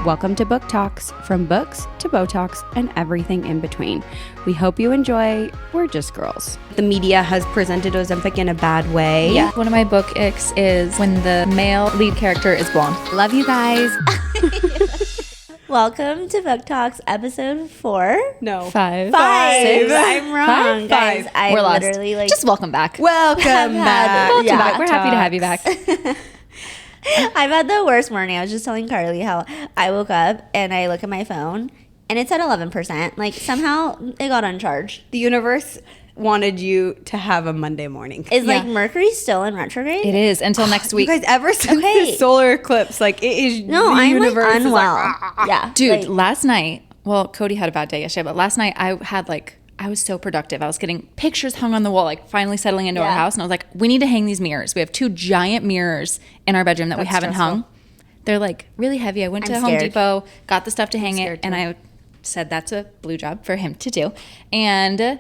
Welcome to Book Talks, from books to Botox and everything in between. We hope you enjoy. We're just girls. The media has presented Ozempic in a bad way. Yeah. One of my book icks is when the male lead character is blonde. Love you guys. Welcome to Book Talks episode 4. No. 5. Six. I'm wrong, guys. I We're lost. literally Just welcome back. Welcome back. Welcome yeah. back. We're happy to have you back. I've had the worst morning. I was just telling Carly how I woke up and I look at my phone and it's at 11%. Like somehow it got uncharged. The universe wanted you to have a Monday morning. Is like Mercury still in retrograde? It is until next week. You guys, ever since the solar eclipse, like it is No, the I'm universe like is unwell. Yeah. Dude, like, last night, well, Cody had a bad day yesterday, but last night I was so productive. I was getting pictures hung on the wall, like finally settling into our house. And I was like, we need to hang these mirrors. We have 2 giant mirrors in our bedroom that we haven't hung. They're like really heavy. I went to Home Depot, got the stuff to hang it, and I said that's a blue job for him to do. And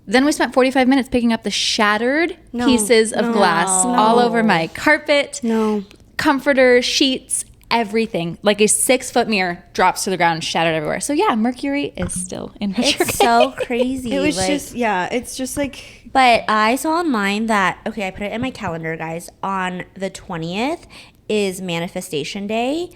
then we spent 45 minutes picking up the shattered pieces of glass all over my carpet, comforter, sheets, everything. Like a 6-foot mirror drops to the ground, shattered everywhere. So yeah, Mercury is still in retrograde. it's so crazy. It was it's just like. But I saw online that, okay, I put it in my calendar, guys, on the 20th is manifestation day.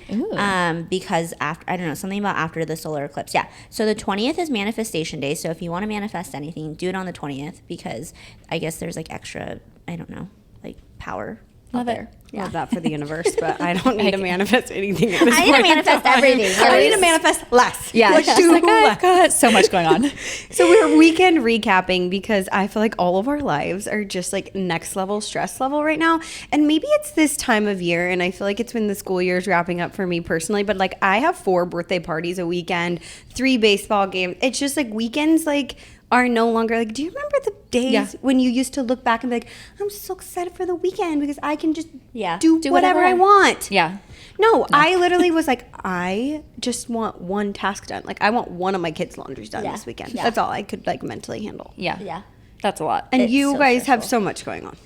Because after, I don't know, something about after the solar eclipse. Yeah. So the 20th is manifestation day. So if you want to manifest anything, do it on the 20th because I guess there's like extra, I don't know, like power. Love it. Love that for the universe, but I don't need to manifest anything. At this I need to point manifest everything. I need to manifest less. Yeah, Like, just like, I've got so much going on. So we're weekend recapping because I feel like all of our lives are just like next level stress level right now. And maybe it's this time of year, and I feel like it's when the school year is wrapping up for me personally. But like I have 4 birthday parties a weekend, 3 baseball games. It's just like weekends like are no longer like, do you remember the days when you used to look back and be like, I'm so excited for the weekend because I can just do whatever I want. Yeah. No, I literally was like, I just want one task done. Like I want one of my kids' laundries done this weekend. Yeah. That's all I could like mentally handle. Yeah. Yeah. That's a lot. And It's you so guys stressful. have so much going on.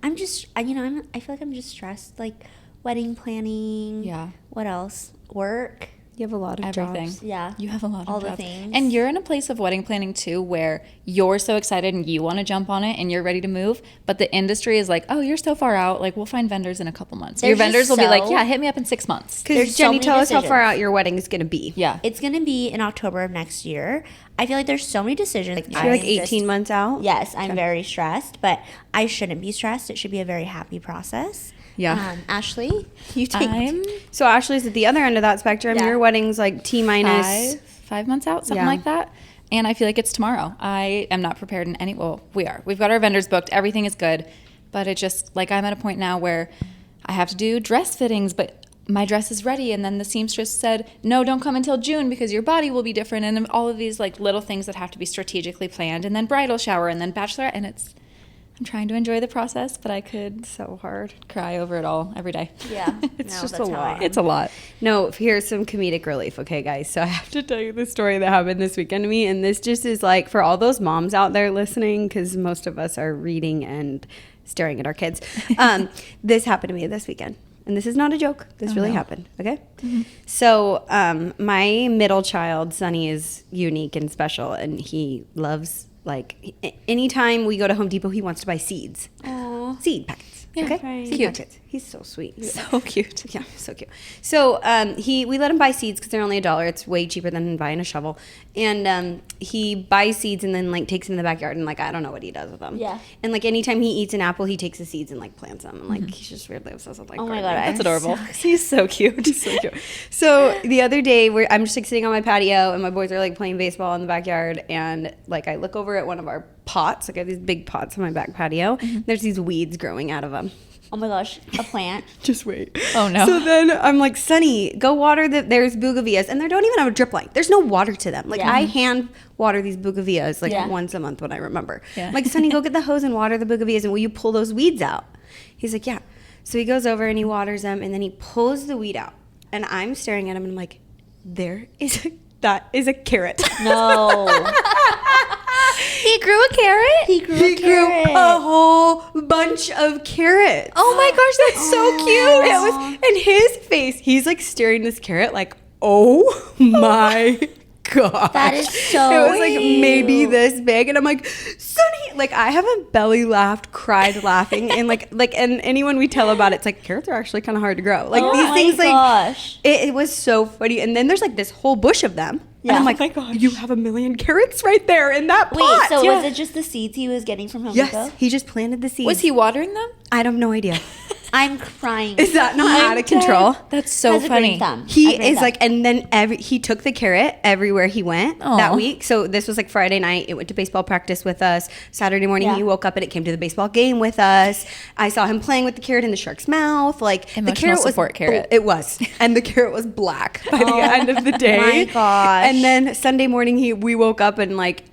I'm just, I feel like I'm just stressed. Like wedding planning. Yeah. What else? Work. You have a lot of Everything. jobs. Yeah. You have a lot of all the jobs. things. And you're in a place of wedding planning too where you're so excited and you want to jump on it and you're ready to move, but the industry is like, oh, you're so far out, like we'll find vendors in a couple months. Your There's vendors just will be like, so- yeah, hit me up in 6 months. Because There's so Jenny, many tell us how far decisions. out your wedding is going to be. Yeah. It's going to be in October of next year. I feel like there's so many decisions. You're like 18 months out? Yes, I'm very stressed, but I shouldn't be stressed. It should be a very happy process. Yeah. Ashley, you take So Ashley's at the other end of that spectrum. Yeah. Your wedding's like T-minus. 5 months out, something like that. And I feel like it's tomorrow. I am not prepared in any, well, we are. We've got our vendors booked. Everything is good. But it just, like I'm at a point now where I have to do dress fittings, but my dress is ready. And then the seamstress said, no, don't come until June because your body will be different. And then all of these like little things that have to be strategically planned. And then bridal shower and then bachelorette. And I'm trying to enjoy the process, but I could So hard. cry over it all every day. Yeah. It's just a lot. It's a lot. No, here's some comedic relief, okay, guys? So I have to tell you the story that happened this weekend to me. And this just is like for all those moms out there listening, because most of us are reading and staring at our kids. This happened to me this weekend. And this is not a joke. This really happened, okay? Mm-hmm. So my middle child, Sonny, is unique and special. And he loves, like, anytime we go to Home Depot, he wants to buy seeds. Aww. Seed packets. Yeah, Okay, cute. Seed packets. He's so sweet. So cute. Yeah, so cute. So we let him buy seeds because they're only $1. It's way cheaper than buying a shovel. And he buys seeds and then like takes them in the backyard and like I don't know what he does with them. Yeah. And like anytime he eats an apple, he takes the seeds and like plants them. And like he's just weirdly obsessed with like. Oh my gardening. God, That's adorable. He's so cute. He's so cute. So the other day, I'm just like sitting on my patio, and my boys are like playing baseball in the backyard, and like I look over at one of our pots. Like I have these big pots on my back patio. There's these weeds growing out of them. Oh my gosh, a plant. Just wait. Oh, no. So then I'm like, Sonny, go water there's bougainvilleas, and they don't even have a drip line. There's no water to them. Like I hand water these bougainvilleas like once a month when I remember. Yeah. I'm like, Sonny, go get the hose and water the bougainvilleas, and will you pull those weeds out? He's like, yeah. So he goes over and he waters them, and then he pulls the weed out, and I'm staring at him, and I'm like, that is a carrot. No. He He grew a carrot? He grew He a grew carrot. a whole bunch of carrots. Oh my gosh, that's so cute. It was, and his face, he's like staring this carrot like, oh my god. That is so It was like maybe cute. this big, and I'm like, Sonny, like I haven't belly laughed, cried laughing, and like and anyone we tell about it's like carrots are actually kind of hard to grow. Like Oh these my things, gosh. like it was so funny. And then there's like this whole bush of them, Yeah. and I'm like, Oh my gosh. you have 1,000,000 carrots right there in that Wait, pot. so Yeah. was it just the seeds he was getting from Home Yes, Depot? he just planted the seeds. Was he watering them? I have no idea. I'm crying. Is that not out of control? That's so Has a funny. green thumb. He A green is thumb. like, and then he took the carrot everywhere he went that Aw. week. So this was like Friday night. It went to baseball practice with us. Saturday morning, Yeah. he woke up and it came to the baseball game with us. I saw him playing with the carrot in the shark's mouth. Like the Emotional carrot was support carrot. It was, and the carrot was black by the end of the day. my gosh. And then Sunday morning, we woke up and like.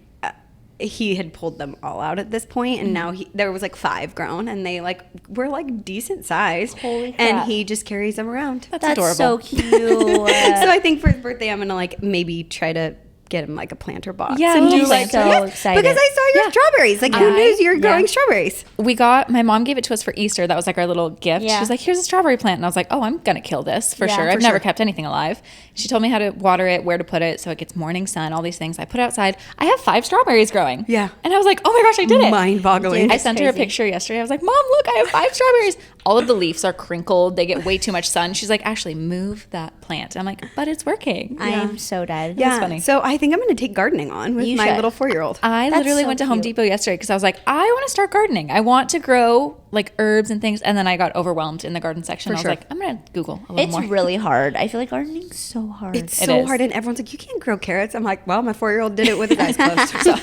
He had pulled them all out at this point, and now there was like 5 grown, and they like were like decent sized. Holy crap. And he just carries them around. That's That's adorable. so cute. So I think for his birthday, I'm gonna like maybe try to get him like a planter box. Yeah, and I'm do like so yes, excited. because I saw your Yeah. strawberries. Like who knew you were growing Yeah. strawberries? My mom gave it to us for Easter. That was like our little gift. Yeah. She was like, here's a strawberry plant. And I was like, oh, I'm going to kill this for Yeah, sure. for I've never sure. kept anything alive. She told me how to water it, where to put it so it gets morning sun, all these things. I put it outside. I have 5 strawberries growing. Yeah. And I was like, oh my gosh, I did it. Mind-boggling. I sent her a crazy. picture yesterday. I was like, Mom, look, I have 5 strawberries. All of the leaves are crinkled. They get way too much sun. She's like, actually, move that plant. I'm like, but it's working. I am so dead. Yeah. funny. So I think I'm gonna take gardening on with You my should. little 4-year-old. I That's literally so went to Home cute. Depot yesterday because I was like, I want to start gardening. I want to grow like herbs and things. And then I got overwhelmed in the garden section. I was sure. like, I'm going to Google a little It's more. really hard. I feel like gardening's so hard. It's It so is. hard, and everyone's like, you can't grow carrots. I'm like, well, my 4-year-old did it with his eyes closed. So.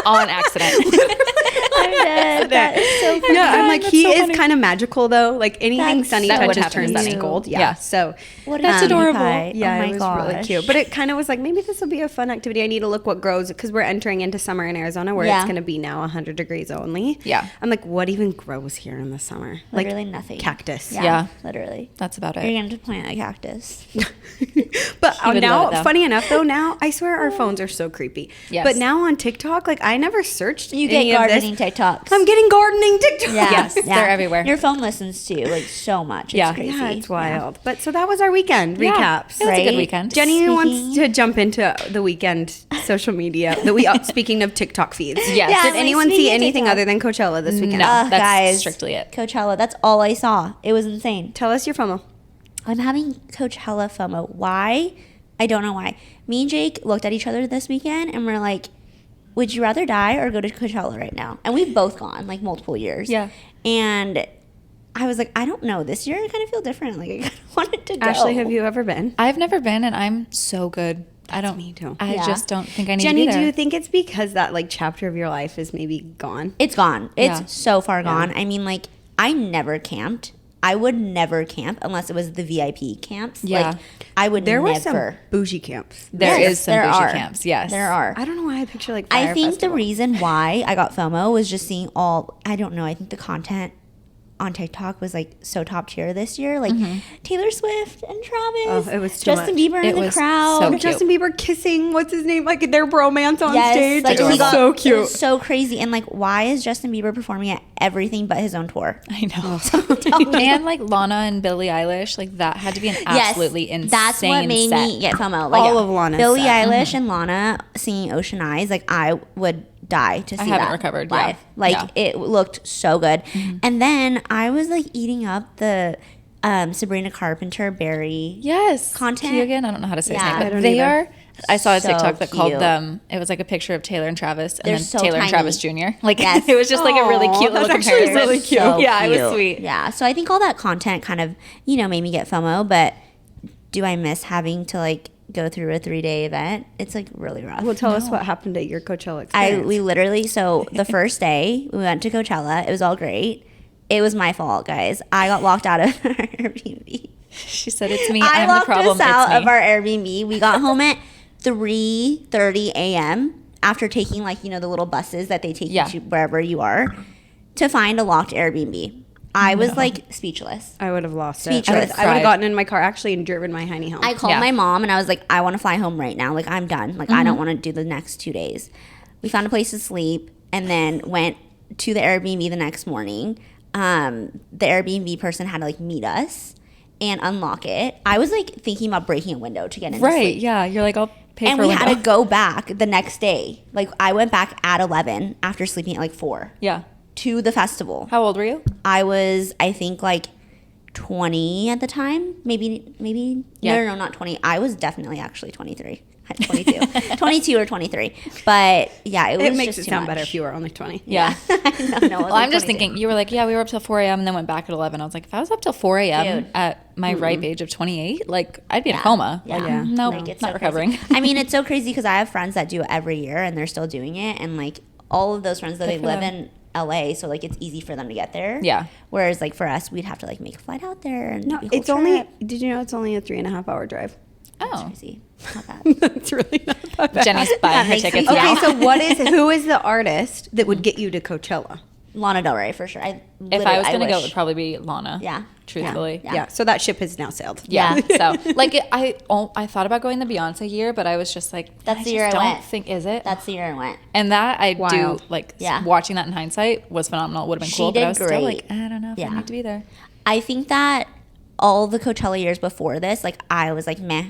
On accident. I'm dead. That is so funny. Yeah, I'm like, That's he so is funny. kind of magical though. Like anything That's Sunny That would touches happen to turns Sunny. into gold. Yeah. Yeah. So What a That's cutie adorable. pie. yeah, oh my it was gosh. really cute. But it kind of was like, maybe this will be a fun activity. I need to look what grows because we're entering into summer in Arizona where Yeah. it's going to be now 100 degrees only. Yeah. I'm like, what even grows here in the summer? Literally like nothing. Cactus. Yeah. Literally. That's about You're it. going to plant a cactus. But He would now, love it, though. funny enough though, now I swear our phones are so creepy. Yes. But now on TikTok, like I never searched You any get of this. gardening TikToks. I'm getting gardening TikTok. Yeah. Yes, they're everywhere. Your phone listens to you like so much. It's Yeah. crazy. Yeah, it's wild. But so that was our weekend Yeah. recaps. It was a good Right? weekend. Jenny wants Speaking- to jump into the weekend social media. Speaking of TikTok feeds. Yes. Yeah, Did like, anyone see speaking of anything TikTok. other than Coachella this weekend? No. That's guys, strictly it. Coachella. That's all I saw. It was insane. Tell us your FOMO. I'm having Coachella FOMO. Why? I don't know why. Me and Jake looked at each other this weekend and we're like, would you rather die or go to Coachella right now? And we've both gone like multiple years. Yeah. And I was like, I don't know. This year I kind of feel different. Like I kind of wanted to go. Ashley, have you ever been? I've never been and I'm so good. I don't. me too. I Yeah. just don't think I need Jenny, to be do there. you think it's because that like chapter of your life is maybe gone? It's gone. It's Yeah. so far gone. I mean, like, I never camped. I would never camp unless it was the VIP camps. Yeah. Like, I would There never. were some bougie camps. There Yes, is some there bougie are. camps. Yes. There are. I don't know why I picture like I Fire think Festival. the reason why I got FOMO was just seeing all, I don't know, I think the content on TikTok was like so top tier this year. Like Taylor Swift and Travis. Oh, it was too Justin much. Bieber It in the was crowd. so And Justin Bieber kissing, what's his name? Like their bromance on Yes, stage. like it was he got, so It cute. was so crazy. And like, why is Justin Bieber performing at everything but his own tour? I know. And like Lana and Billie Eilish, like that had to be an absolutely insane That's what made set. me get FOMO. Like, All of Lana's Billie set. Eilish and Lana singing Ocean Eyes. Like I would die to see haven't that recovered, live. yeah. Like Yeah. it looked so good. And then I was like eating up the Sabrina Carpenter berry. Yes. Content. Keegan, I don't know how to say Yeah. his I name, but don't they either. are. I saw a So TikTok that called cute. them. It was like a picture of Taylor and Travis, and They're then so Taylor and tiny. Travis Jr. Like Yes. it was just like a really Aw, cute little that's actually comparison. really cute. So Yeah, it was cute. sweet. Yeah. So I think all that content kind of, made me get FOMO, but do I miss having to like go through a 3-day event? It's like really rough. Well, tell us what happened at your Coachella experience. We literally, so the first day we went to Coachella, it was all great. It was my fault, guys. I got locked out of our Airbnb. She said, "It's me. I I'm the locked problem. us out It's of me." our Airbnb. We got home at 3:30 a.m. after taking like the little buses that they take Yeah. you to wherever you are to find a locked Airbnb. I was like speechless. I would have lost it. Speechless. I would have Cried. gotten in my car actually and driven my hiney home. I called Yeah. my mom and I was like, I want to fly home right now. Like I'm done. Like I don't want to do the next 2 days. We found a place to sleep and then went to the Airbnb the next morning. The Airbnb person had to like meet us and unlock it. I was like thinking about breaking a window to get in. Right. Yeah. You're like, I'll pay and for a we window. had to go back the next day. Like I went back at 11 after sleeping at like 4 Yeah. to the festival. How old were you? I was, I think, like 20 at the time. Maybe. Yeah. No, not 20. I was definitely actually 23. 22. 22 or 23. But yeah, it was It makes just it too sound much. better if you were only 20. Yeah. No, Well, I'm just thinking, you were like, yeah, we were up till 4 a.m. and then went back at 11. I was like, if I was up till 4 a.m. Dude. at my ripe age of 28, like, I'd be in a coma. Yeah. Like, Yeah. nope, Like, it's not so recovering. crazy. I mean, it's so crazy because I have friends that do it every year and they're still doing it. And like all of those friends, though, Good they for live them. in LA, so like it's easy for them to get there. Yeah. Whereas like for us, we'd have to like make a flight out there. And No, do a whole it's only. trip. Did you know it's only a 3.5 hour drive? Oh. Crazy. Not bad. That's really not that bad. Jenny's buying her makes tickets me- now. Okay, so who is the artist that would get you to Coachella? Lana Del Rey for sure. If I was going to go, it wish. would probably be Lana. Yeah. Truthfully. Yeah. So that ship has now sailed. Yeah. So, like, I thought about going the Beyonce year, but I was just like, That's I the year just I don't went. think, is it? That's the year I went. And that I Wild. do, like, Yeah. watching that in hindsight was phenomenal. Would have been She cool, but did I was still great. like, I don't know if Yeah. I need to be there. I think that all the Coachella years before this, like I was like meh,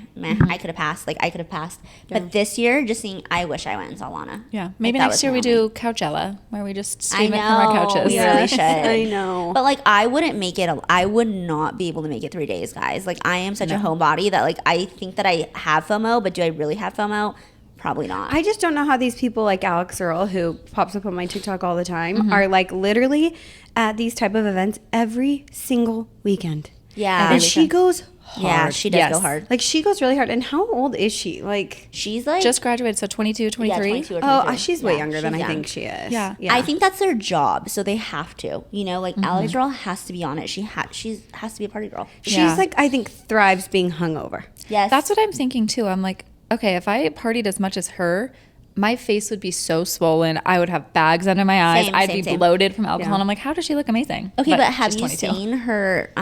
I could have passed. Like I could have passed. But this year, just seeing, I wish I went and saw Lana. Yeah. Maybe that next was year we my only- do Coachella, where we just I stream it from our know, couches. we really should. I know. But like I wouldn't make it. I would not be able to make it 3 days, guys. Like I am such a homebody that like I think that I have FOMO, but do I really have FOMO? Probably not. I just don't know how these people like Alex Earl, who pops up on my TikTok all the time, Mm-hmm. are like literally at these type of events every single weekend. Yeah. And she goes hard. Yeah, she does Yes. go hard. Like she goes really hard. And how old is she? Like, She's like Just graduated, so 22, 23. 22 or oh, 23. she's way Yeah, younger than she's I young. think she is. Yeah. I think that's their job, so they have to. You know, like Alex Earl has to be on it. She has to be a party girl. she's Yeah. like, I think thrives being hungover. Yes, That's what I'm thinking too. I'm like, okay, if I partied as much as her, my face would be so swollen. I would have bags under my eyes. Same, I'd same, be same. bloated from alcohol. Yeah. And I'm like, how does she look amazing? Okay, but have she's you 22. seen her?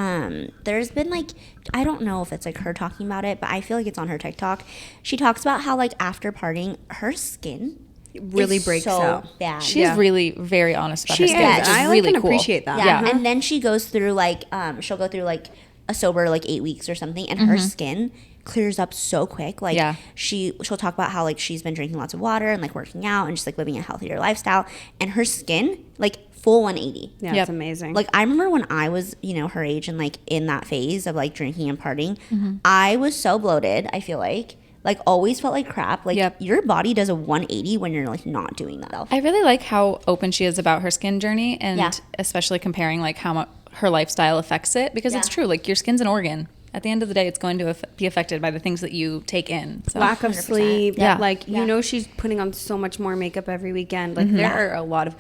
There's been like, I don't know if it's like her talking about it, but I feel like it's on her TikTok. She talks about how like after partying, her skin Really is breaks so out. bad. She's Yeah. really very honest about She her skin. is. which is I like really and cool. appreciate that. Yeah. Yeah. And then she goes through like she'll go through like a sober like 8 weeks or something, and her skin clears up so quick. Like Yeah. she'll talk about how like she's been drinking lots of water and like working out and just like living a healthier lifestyle, and her skin like full 180. Yeah, Yep. it's amazing. Like I remember when I was, you know, her age and like in that phase of like drinking and partying, I was so bloated. I feel like always felt like crap. Like Yep. your body does a 180 when you're like not doing that. I really like how open she is about her skin journey, and Yeah. especially comparing like how much her lifestyle affects it, because it's Yeah. true. Like your skin's an organ. At the end of the day, it's going to be affected by the things that you take in. So. lack of 100%. sleep. Yeah. Like, Yeah. you know, she's putting on so much more makeup every weekend. Like, there are a lot of.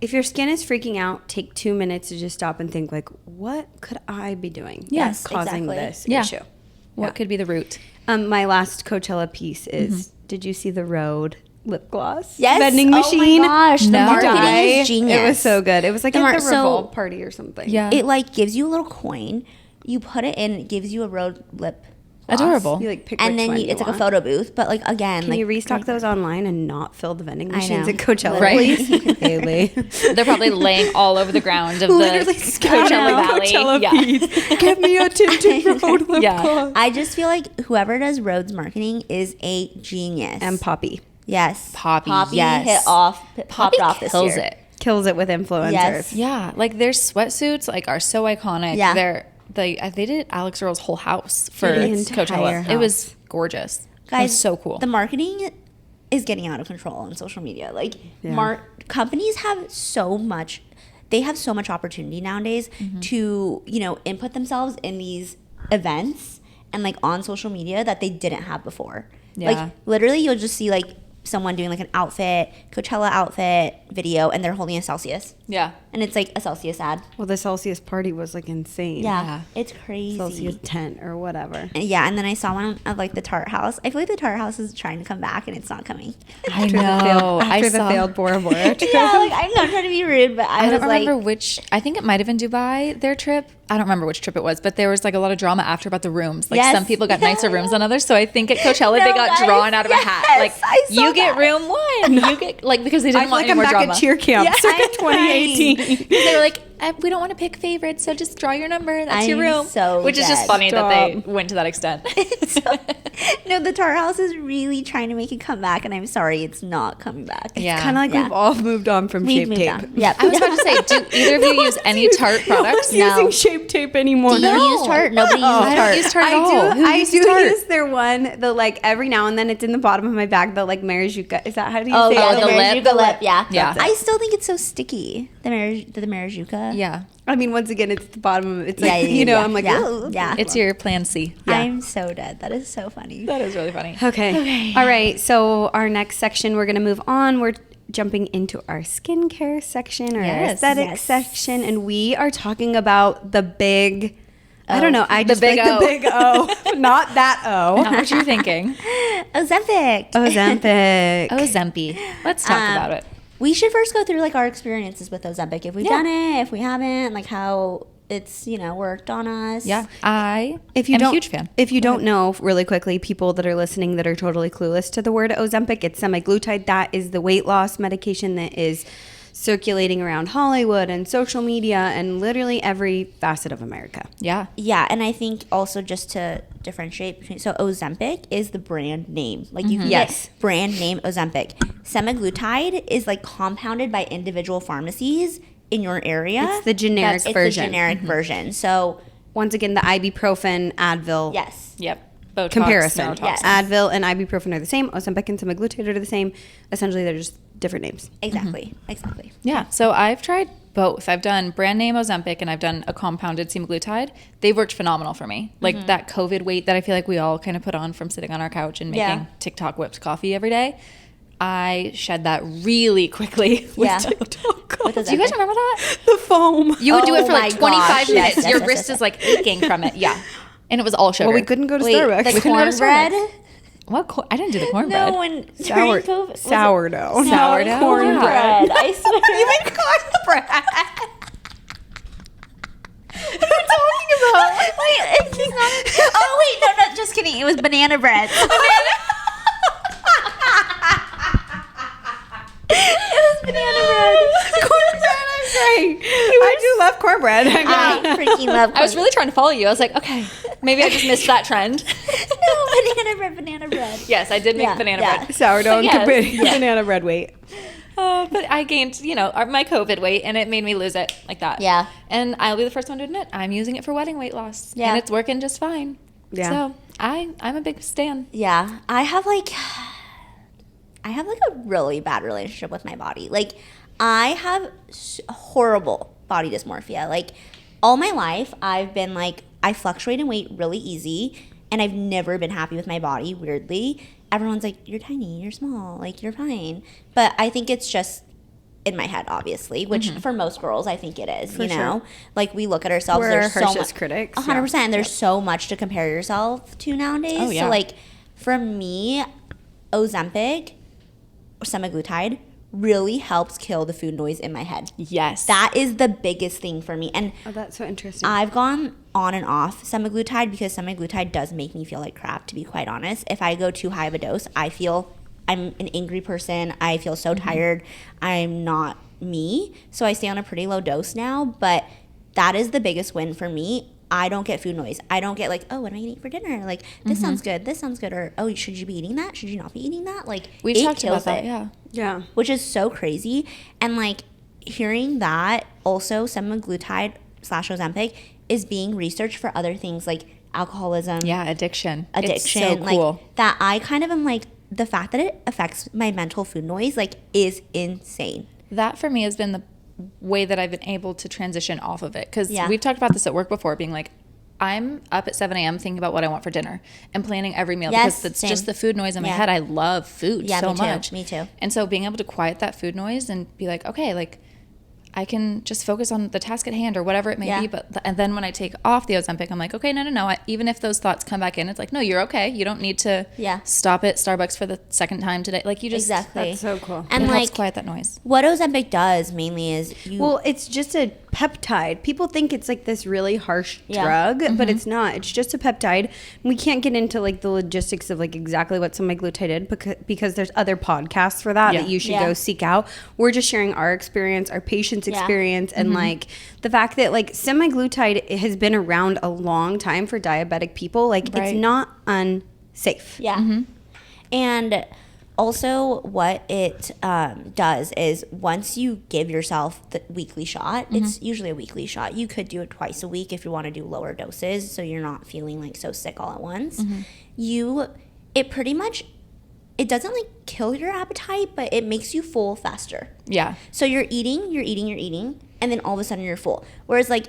If your skin is freaking out, take 2 minutes to just stop and think, like, what could I be doing? Yes, that's causing exactly. this Yeah. issue? What Yeah. could be the root? My last Coachella piece is: Did you see the Rhode lip gloss Yes. vending Oh my machine? gosh, the No. marketing Die. is genius. It was so good. It was like The at mar- the so- Revolve party or something. Yeah. It like gives you a little coin. You put it in. It gives you a road lip. gloss. Adorable. You like pick And which then one it's like want. a photo booth. But like again, Can like you restock those online and not fill the vending I machines know. at Coachella, Literally. please? Haley. They're probably laying all over the ground of Literally the scouting Coachella Valley. Coachella Yeah. feeds. Give me a tinted road lip Yeah. gloss. I just feel like whoever does Rhodes marketing is a genius. And Poppy yes, Poppy, Poppy yes. hit off, popped Poppy off this kills year. it. kills it with influencers. Yes. Yeah, like their sweatsuits like are so iconic. Yeah. They did Alex Earl's whole house for The entire Coachella. house. It was gorgeous. It Guys, was so cool. The marketing is getting out of control on social media. Like, Yeah. companies have so much. They have so much opportunity nowadays to, you know, input themselves in these events and like on social media that they didn't have before. Yeah. Like literally, you'll just see like someone doing like an outfit, Coachella outfit video, and they're holding a Celsius, yeah. and it's like a Celsius ad. Well, the Celsius party was like insane. Yeah, it's crazy. Celsius tent or whatever. Yeah, and then I saw one of like the Tart House. I feel like the Tart House is trying to come back, and it's not coming. I know. After the failed Bora Bora trip. Yeah, like I'm not trying to be rude, but I I was don't like, remember which. I think it might have been Dubai. Their trip. I don't remember which trip it was, but there was like a lot of drama after about the rooms. Like Yes. some people got nicer rooms than others. So I think at Coachella No, they got guys, drawn out of a hat. Like yes, I saw you get that. room 1. You get like because they I didn't feel want like any I'm more back drama. at cheer camp Yeah, circa I'm 2018. Because they were like, we don't want to pick favorites, so just draw your number. That's your I'm room. so Which is just dead. funny that they Stop. went to that extent. No, the Tar House is really trying to make it come back, and I'm sorry, it's not coming back. Yeah. Kind of like Yeah. we've all moved on from We've shape moved tape. on. Yep. I was about to say, do either of you use any Tarte products? No one's using shape tape anymore. Do you use Tarte? Nobody uses I don't Tarte. use Tarte at I all. do. Who I uses do Tarte? use their one. The like every now and then it's in the bottom of my bag. The like Marijuka. Is that how do you Oh say yeah, it? the the Marijuka lip. lip. Yeah, Yeah. I still think it's so sticky. The Marijuka. Yeah. I mean, once again, it's the bottom of it. It's Yeah, like yeah, you know. yeah, I'm like, yeah, "Ugh." yeah. It's your plan C. I'm so dead. That is so funny. That is really funny. Okay. All right. So our next section, we're gonna move on. We're jumping into our skincare section or our Yes. aesthetic Yes. section, and we are talking about the big. I don't know. I The just big like O. the big O, not that O. Not what you're thinking. Ozempic. Ozempic. Ozempic. Let's talk about it. We should first go through like our experiences with Ozempic. If we've Yeah. done it, if we haven't, like how it's worked on us. Yeah. I If you am don't, a huge fan. If you don't know, really quickly, people that are listening that are totally clueless to the word Ozempic, it's semaglutide. That is the weight loss medication that is circulating around Hollywood and social media and literally every facet of America. Yeah. Yeah, and I think also just to differentiate between, so Ozempic is the brand name. Like you can Yes. get brand name Ozempic. Semaglutide is like compounded by individual pharmacies in your area. It's the generic It's the version. generic version. So Once again, the ibuprofen, Advil yes. Yep. Botox, comparison. neurotoxin. Yes. Advil and ibuprofen are the same. Ozempic and semaglutide are the same. Essentially, they're just different names. Exactly. Exactly. Yeah. So I've tried both. I've done brand name Ozempic and I've done a compounded semaglutide. They've worked phenomenal for me. Like that COVID weight that I feel like we all kind of put on from sitting on our couch and making Yeah. TikTok whipped coffee every day. I shed that really quickly with Yeah. TikTok coffee. With Do you guys Ozempic. remember that? The foam. You would do it Oh for like my 25 gosh, minutes. yes, Your yes, wrist yes, is like aching from it. Yeah. And it was all sugar. Well, we couldn't go to Wait, Starbucks. the We couldn't go to cornbread? Starbucks. What? I didn't do the cornbread. No, when Sour, during COVID, was it- sourdough. Sourdough? cornbread. I swear. Even cornbread. Wait, it's not. Oh wait, no, just kidding. It was banana bread. It was banana bread. Cornbread, I'm great. I do love cornbread. I freaking love. I was really trying to follow you. I was like, okay, maybe I just missed that trend. no banana bread. Yes, I did make Yeah, banana yeah. bread. Sourdough and Yes. banana bread weight. But I gained, my COVID weight, and it made me lose it like that. Yeah. And I'll be the first one to admit I'm using it for wedding weight loss. Yeah. And it's working just fine. Yeah. So I'm a big stan. Yeah, I have like a really bad relationship with my body. Like, I have horrible body dysmorphia. Like, all my life, I've been like, I fluctuate in weight really easy, and I've never been happy with my body, weirdly. Everyone's like, you're tiny, you're small, like, you're fine. But I think it's just in my head, obviously, which for most girls, I think it is, you know? sure. Like, we look at ourselves, We're there's our so harshest much. critics, 100%. And there's so much to compare yourself to nowadays. Oh, yeah. So, like, for me, Ozempic or semaglutide really helps kill the food noise in my head. Yes. That is the biggest thing for me. And Oh, that's so interesting. I've gone on and off semaglutide because semaglutide does make me feel like crap, to be quite honest. If I go too high of a dose, I feel I'm an angry person. I feel so tired. I'm not me. So I stay on a pretty low dose now, but that is the biggest win for me. I don't get food noise. I don't get like, oh, what am I going to eat for dinner? Like, this sounds good. This sounds good. Or, oh, should you be eating that? Should you not be eating that? Like, We've it talked kills about that, it. yeah. yeah. Which is so crazy. And like hearing that also semaglutide / Ozempic is being researched for other things like alcoholism, Yeah, addiction. addiction, It's so cool. like that. I kind of am like, the fact that it affects my mental food noise like is insane. That for me has been the way that I've been able to transition off of it. Because Yeah. we've talked about this at work before, being like, I'm up at 7 a.m. thinking about what I want for dinner and planning every meal Yes, because it's same. just the food noise in my Yeah. head. I love food Yeah, so me too, much. me too. And so being able to quiet that food noise and be like, okay, like I can just focus on the task at hand or whatever it may Yeah. be. And then when I take off the Ozempic, I'm like, okay, no. Even if those thoughts come back in, it's like, no, you're okay. You don't need to Yeah. stop at Starbucks for the second time today. Like you just, Exactly. That's so cool. And it helps like quiet that noise. what Ozempic does mainly is you Well, it's just a peptide. People think it's like this really harsh Yeah. drug, but it's not. It's just a peptide. We can't get into like the logistics of like exactly what semaglutide is because there's other podcasts for that that you should go seek out. We're just sharing our experience, our patient's experience, and like the fact that like semaglutide has been around a long time for diabetic people. Like it's not unsafe. Yeah. And also what it does is once you give yourself the weekly shot, it's usually a weekly shot. You could do it twice a week if you want to do lower doses so you're not feeling like so sick all at once. It pretty much, it doesn't like kill your appetite, but it makes you full faster. Yeah. So you're eating, and then all of a sudden you're full. Whereas like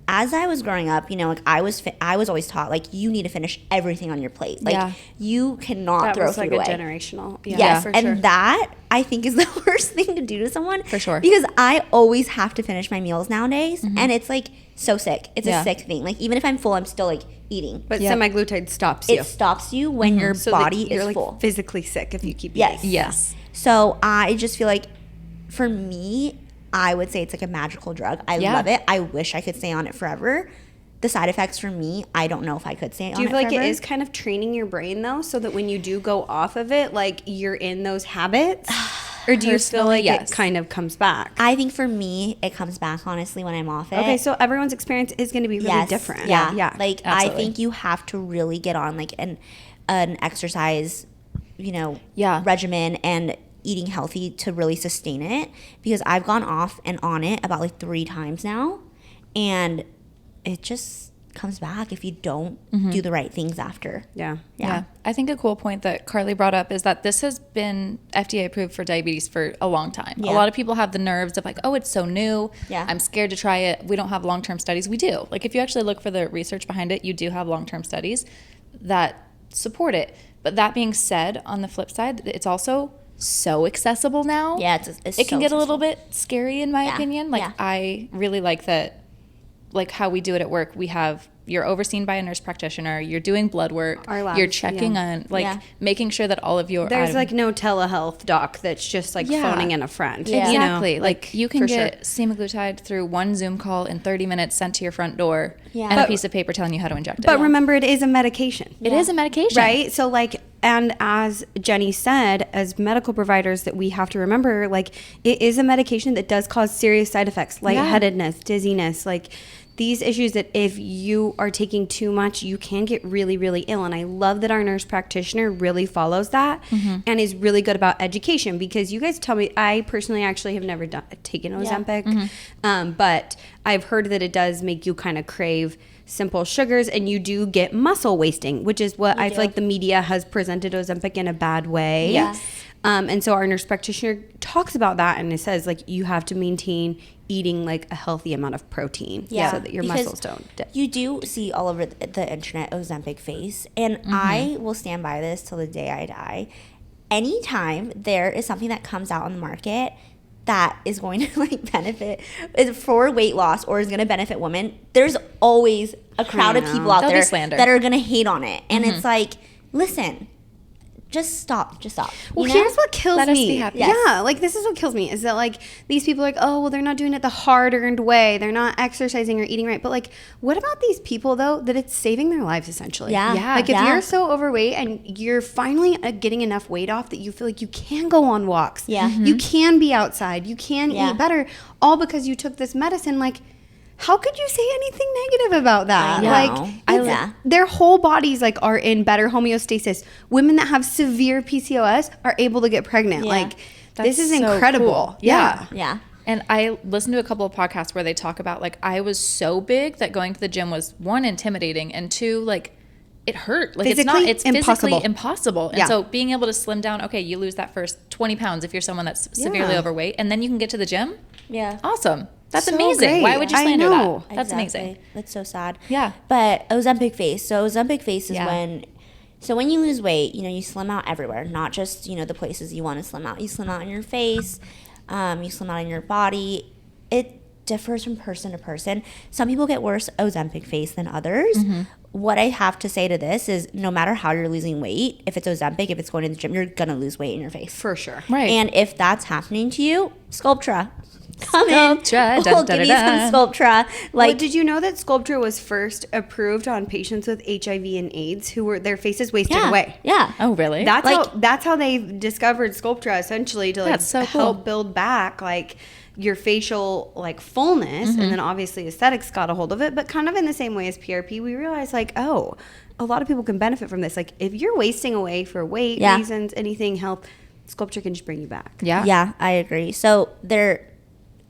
as I was growing up, you know, like I was always taught like you need to finish everything on your plate. Like you cannot throw food away. That was like a generational. Yes, and that I think is the worst thing to do to someone. For sure. Because I always have to finish my meals nowadays, and it's like so sick. It's a sick thing. Like even if I'm full, I'm still like eating. But semaglutide stops you. It stops you when your body you're is like full. physically sick if you keep Yes. eating. Yes. So I just feel like for me, I would say it's like a magical drug. I love it. I wish I could stay on it forever. The side effects for me, I don't know if I could stay on it forever. Do you feel like it is kind of training your brain though, so that when you do go off of it, like you're in those habits? Or do you feel like it kind of comes back? I think for me, it comes back honestly when I'm off it. Okay, so everyone's experience is going to be really different. Yeah. absolutely. Like I think you have to really get on like an exercise, regimen and eating healthy to really sustain it, because I've gone off and on it about like 3 times now, and it just comes back if you don't do the right things after. Yeah. I think a cool point that Carly brought up is that this has been FDA approved for diabetes for a long time. A lot of people have the nerves of like, oh, it's so new. I'm scared to try it. We don't have long-term studies. We do. Like if you actually look for the research behind it, you do have long-term studies that support it. But that being said, on the flip side, it's also so accessible now. Yeah, it can get a little bit scary in my opinion. Like I really like that, like how we do it at work. You're overseen by a nurse practitioner. You're doing blood work. Our labs, you're checking on, making sure that all of your there's like no telehealth doc that's just like phoning in a friend. Exactly. You know, like you can get semaglutide through one Zoom call in 30 minutes sent to your front door and a piece of paper telling you how to inject it. But remember, it is a medication. It is a medication. Right? So like, and as Jenny said, as medical providers, that we have to remember, like it is a medication that does cause serious side effects, lightheadedness, dizziness, like these issues that if you are taking too much, you can get really, really ill. And I love that our nurse practitioner really follows that and is really good about education, because you guys tell me, I personally actually have never taken Ozempic, but I've heard that it does make you kind of crave simple sugars, and you do get muscle wasting, which is what I feel like the media has presented Ozempic in a bad way. Yes. And so our nurse practitioner talks about that, and it says like you have to maintain eating like a healthy amount of protein so that your muscles don't dip. You do see all over the internet Ozempic face, and I will stand by this till the day I die. Anytime there is something that comes out on the market that is going to like benefit for weight loss or is going to benefit women, there's always a crowd of people out there that are going to hate on it. And it's like, listen, just stop. Well, here's what kills Let us me. be happy. Yeah, like this is what kills me, is that like these people are like, oh, well, they're not doing it the hard-earned way. They're not exercising or eating right. But like, what about these people though that it's saving their lives essentially? Yeah. Like if you're so overweight and you're finally getting enough weight off that you feel like you can go on walks. Yeah. You can be outside. You can eat better, all because you took this medicine. Like, how could you say anything negative about that? I know. Like, their whole bodies like are in better homeostasis. Women that have severe PCOS are able to get pregnant. Like, this is so incredible. cool. Yeah. And I listened to a couple of podcasts where they talk about like I was so big that going to the gym was 1, intimidating, and 2, like it hurt. Like it's physically impossible. And so being able to slim down, okay, you lose that first 20 pounds if you're someone that's severely overweight, and then you can get to the gym. Yeah. Awesome. That's So amazing. great. Why would you slander that? That's Exactly. amazing. That's so sad. Yeah. But Ozempic face. So Ozempic face is when you lose weight, you slim out everywhere, not just, the places you want to slim out. You slim out in your face, you slim out in your body. It differs from person to person. Some people get worse Ozempic face than others. What I have to say to this is no matter how you're losing weight, if it's Ozempic, if it's going to the gym, you're going to lose weight in your face. For sure. Right. And if that's happening to you, Sculptra. come in. Sculptra, We'll give you some Sculptra. Like, Like, did you know that Sculptra was first approved on patients with HIV and AIDS who were their faces wasted yeah, away? yeah. Oh, really? That's how they discovered Sculptra, essentially, to like That's so help cool. build back like your facial like fullness, and then obviously aesthetics got a hold of it. But kind of in the same way as PRP, we realized like, oh, a lot of people can benefit from this. Like if you're wasting away for weight reasons, anything, health, Sculptra can just bring you back. Yeah. Yeah, I agree. So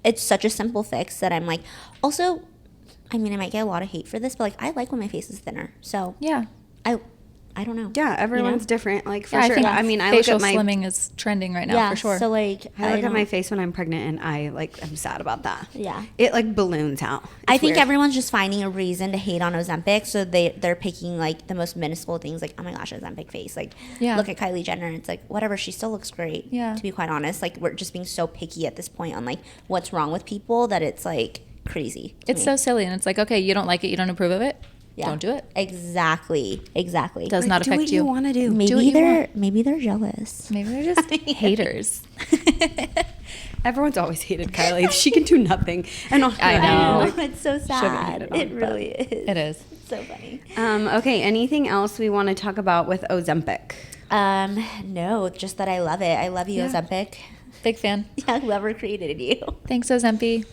it's such a simple fix that I'm like, also, I mean, I might get a lot of hate for this, but like, I like when my face is thinner. So Yeah. I don't know. Yeah, everyone's different. Like for Yeah, sure. I mean, I look facial at my slimming is trending right now for sure. So like, I look at my face when I'm pregnant, and I like I'm sad about that. Yeah. It like balloons out. I It's think weird. everyone's just finding a reason to hate on Ozempic, so they're picking like the most minuscule things, like, oh my gosh, Ozempic face. Like, Yeah. look at Kylie Jenner. It's like, whatever, she still looks great. Yeah. To be quite honest, like, we're just being so picky at this point on like what's wrong with people that it's like crazy. to It's me. so silly, and it's like, okay, you don't like it, you don't approve of it, don't do it. Exactly. Does not do affect what you want to do. Do what Maybe you they're jealous. Maybe they're just haters. Everyone's always hated Kylie. She can do nothing. And I know. like, It's so sad. hated on, It really is. It is. It's so funny. okay. Anything else we want to talk about with Ozempic? No, just that I love it. I love you, Yeah. Ozempic. Big fan. Yeah, whoever created you. Thanks, Ozempi.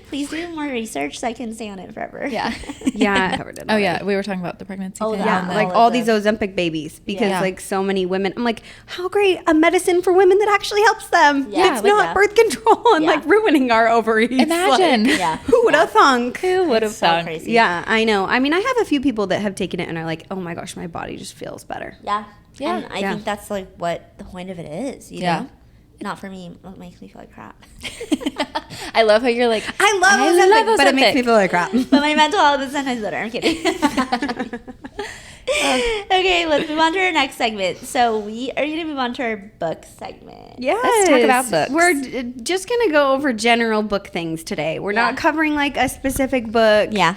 Please do more research so I can stay on it forever. Yeah. Yeah, I covered it. Oh, yeah. already. We were talking about the pregnancy Oh, thing. yeah. and Yeah, then- like all all of these Ozempic babies, because Yeah. like so many women, I'm like, how great a medicine for women that actually helps them. Yeah, It's like not that. birth control and Yeah. like ruining our ovaries. Imagine. Like, Yeah. who would have thunk? Who would have So thought? crazy. Yeah, I know. I mean, I have a few people that have taken it and are like, oh my gosh, my body just feels better. Yeah. Yeah. And I Yeah. think that's like what the point of it is, you Yeah. know? Not for me. It makes me feel like crap. I love how you're like, I love Ozempic, but it makes Ozempic. me feel like crap. But my mental health is sometimes better. I'm kidding. Okay, let's move on to our next segment. So we are going to move on to our book segment. Yes. Let's talk about books. We're just going to go over general book things today. We're not covering like a specific book. Yeah.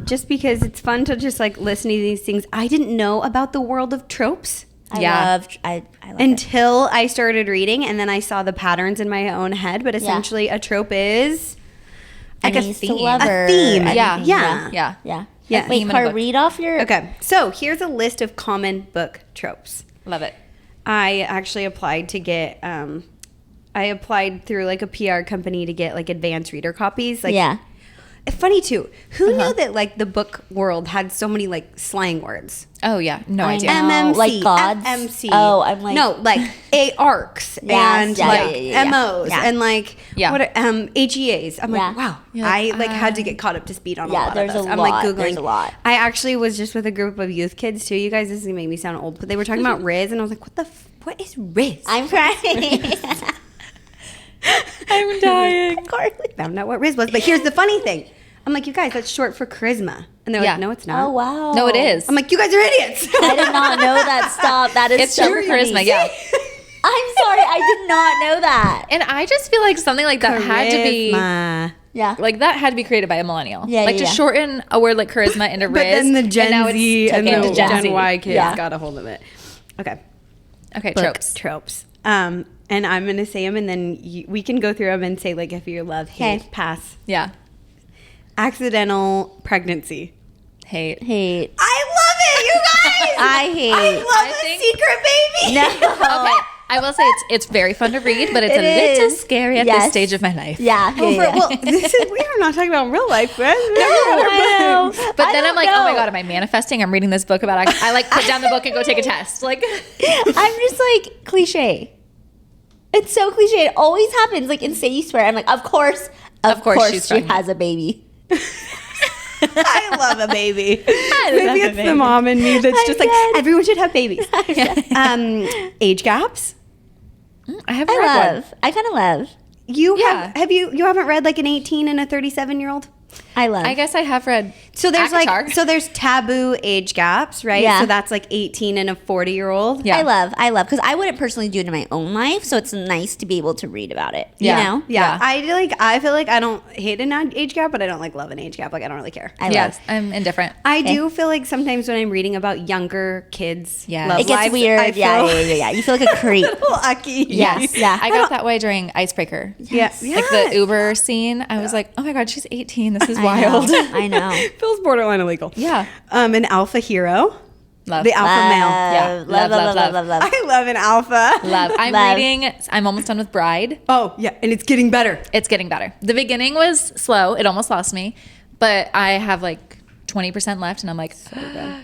Just because it's fun to just like listen to these things. I didn't know about the world of tropes I Yeah. love it. until I started reading, and then I saw the patterns in my own head. But essentially, a trope is like Enemies to theme. lover. A theme. Yeah. Yeah. Yeah. Yeah. Yeah. Wait, Theme in a Car, book. read off your... Okay, so here's a list of common book tropes. Love it. I actually applied to get. I applied through like a PR company to get like advanced reader copies. Like, Yeah. funny too. Who knew that like the book world had so many like slang words? Oh, yeah. No I idea. know. MMC, like gods? FMC. Oh, I'm like- no, like ARCs Yes, and yeah, like yeah. MOs Yeah. and like Yeah. what are, HEAs. I'm Yeah. like, wow. You're like, I like had to get caught up to speed on a Yeah, lot there's of those. a I'm lot. like googling. There's a lot. I actually was just with a group of youth kids too. You guys, this is gonna make me sound old, but they were talking about Riz, and I was like, what is Riz? I'm crying. I'm dying. Found out what Riz was, but here's the funny thing. I'm like, you guys, that's short for charisma, and they're Yeah. like, no, it's not. Oh, wow. No, it is. I'm like, you guys are idiots. I did not know that. Stop. That is It's so short for funny. charisma, yeah. I'm sorry. I did not know that. And I just feel like something like that had to be... Charisma. Yeah. Like that had to be created by a millennial. Yeah, like yeah, to yeah. shorten a word like charisma into Riz. But then the and Gen now it's Z and taken the to Gen Z. Y kids Yeah. got a hold of it. Okay. Okay, Book tropes. And I'm going to say them, and then we can go through them and say, like, if you love, hate, Okay. pass. Yeah. Accidental pregnancy. Hate. Hate. I love it, you guys! I hate. I love I a think- secret baby! No. Okay. I will say it's very fun to read, but it's It a little is. scary at Yes. this stage of my life. Yeah. Oh, yeah. well, we are not talking about real life, friends. I know. But I then don't I'm like, oh my know. god, am I manifesting? I'm reading this book about. I like put down the book and go take a test. Like, I'm just like cliche. It's so cliche. It always happens. Like in Say You Swear, I'm like, of course she's she pregnant. has a baby. I love a baby. love Maybe a it's the baby. mom in me that's I'm just like, dead. everyone should have babies. Age gaps. I haven't read one. I kind of love. You Yeah. have you haven't read like an 18 and a 37-year-old? I guess I have read. So there's Akatar. there's taboo age gaps, right? Yeah. So that's like 18 and a 40-year-old. Yeah. I love because I wouldn't personally do it in my own life, so it's nice to be able to read about it. Yeah. You know? Yeah. Yeah. I feel like I don't hate an age gap, but I don't like love an age gap. Like I don't really care. Yes, I'm indifferent. I do feel like sometimes when I'm reading about younger kids, Yeah. love It gets lives, weird. I Yeah, feel yeah. You feel like a creep. a little ucky. Yes. Yeah. I got that way during Icebreaker. Yes. Like the Uber scene, I was like, oh my God, she's 18. This is I wild. know. I know. Feels borderline illegal. Yeah. An alpha hero. Love. The alpha male. Yeah. Love. I love an alpha. Love. I'm almost done with Bride. Oh, yeah. And it's getting better. It's getting better. The beginning was slow. It almost lost me. But I have like 20% left and I'm like,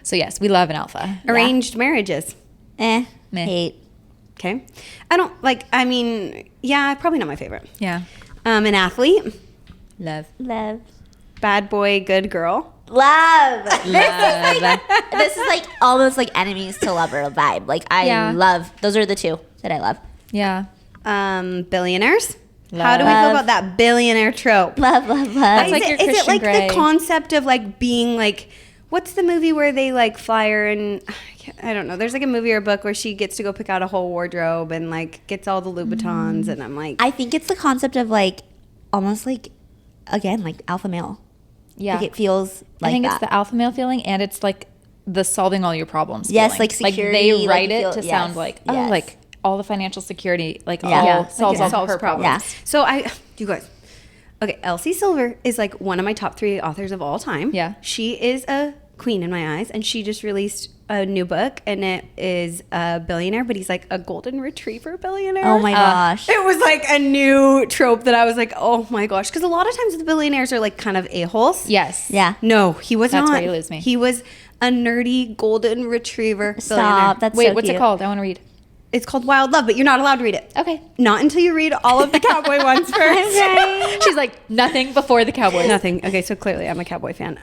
so yes, we love an alpha. Arranged marriages. Meh. Hate. Okay. Probably not my favorite. Yeah. An athlete. Love. Bad boy, good girl. Love. Love. This is like almost like enemies to lover vibe. Like I love. Those are the two that I love. Yeah. Billionaires. How do we feel about that billionaire trope? Love. That's like your Is it Christian like Grey. the concept of like being like, what's the movie where they like fly her and I don't know. There's like a movie or a book where she gets to go pick out a whole wardrobe and like gets all the Louboutins and I'm like, I think it's the concept of like almost like again like alpha male. Yeah. Like it feels like I think that. it's the alpha male feeling and it's like the solving all your problems. Yes, feeling. like security, they like write you it feel- to yes, sound like, oh, yes. like all the financial security, like Yeah. all Yeah. solves all solves her problems. Yeah. So you guys, okay, Elsie Silver is like one of my top 3 authors of all time. Yeah. She is a queen in my eyes and she just released a new book and it is a billionaire, but he's like a golden retriever billionaire. Oh my gosh. It was like a new trope that I was like, oh my gosh. Because a lot of times the billionaires are like kind of a-holes. Yes. Yeah. No, he was That's not. where you lose me. He was a nerdy golden retriever billionaire. Stop. That's Wait, so what's cute. it called? I want to read. It's called Wild Love, but you're not allowed to read it. Okay. Not until you read all of the cowboy ones first. Okay. She's like, nothing before the Cowboys. Nothing. Okay, so clearly I'm a cowboy fan.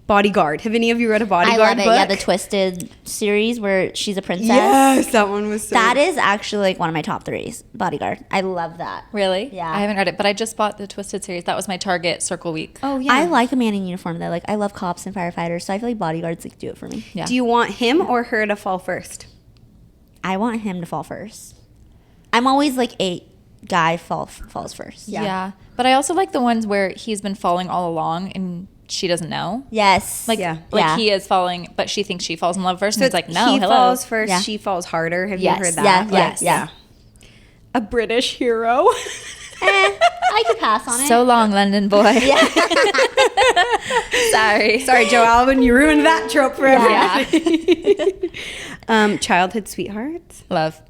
Bodyguard. Have any of you read a I Bodyguard love it. book? Yeah, the Twisted series where she's a princess. Yes, that one was so That is actually like one of my top 3s. Bodyguard. I love that. Really? Yeah. I haven't read it, but I just bought the Twisted series. That was my Target Circle Week. Oh, yeah. I like a man in uniform though. Like I love cops and firefighters, so I feel like bodyguards like do it for me. Yeah. Do you want him or her to fall first? I want him to fall first. I'm always like a guy falls first. Yeah. But I also like the ones where he's been falling all along and she doesn't know. Yes. Like, Yeah. he is falling, but she thinks she falls in love first. And he's like, no, he hello. falls first, Yeah. she falls harder. Have Yes. you heard that? Yeah, Like, yeah. A British hero. I could pass on it. So long, London boy. Sorry. Sorry, Joe Alvin, you ruined that trope for Yeah. everybody. Childhood sweethearts. Love.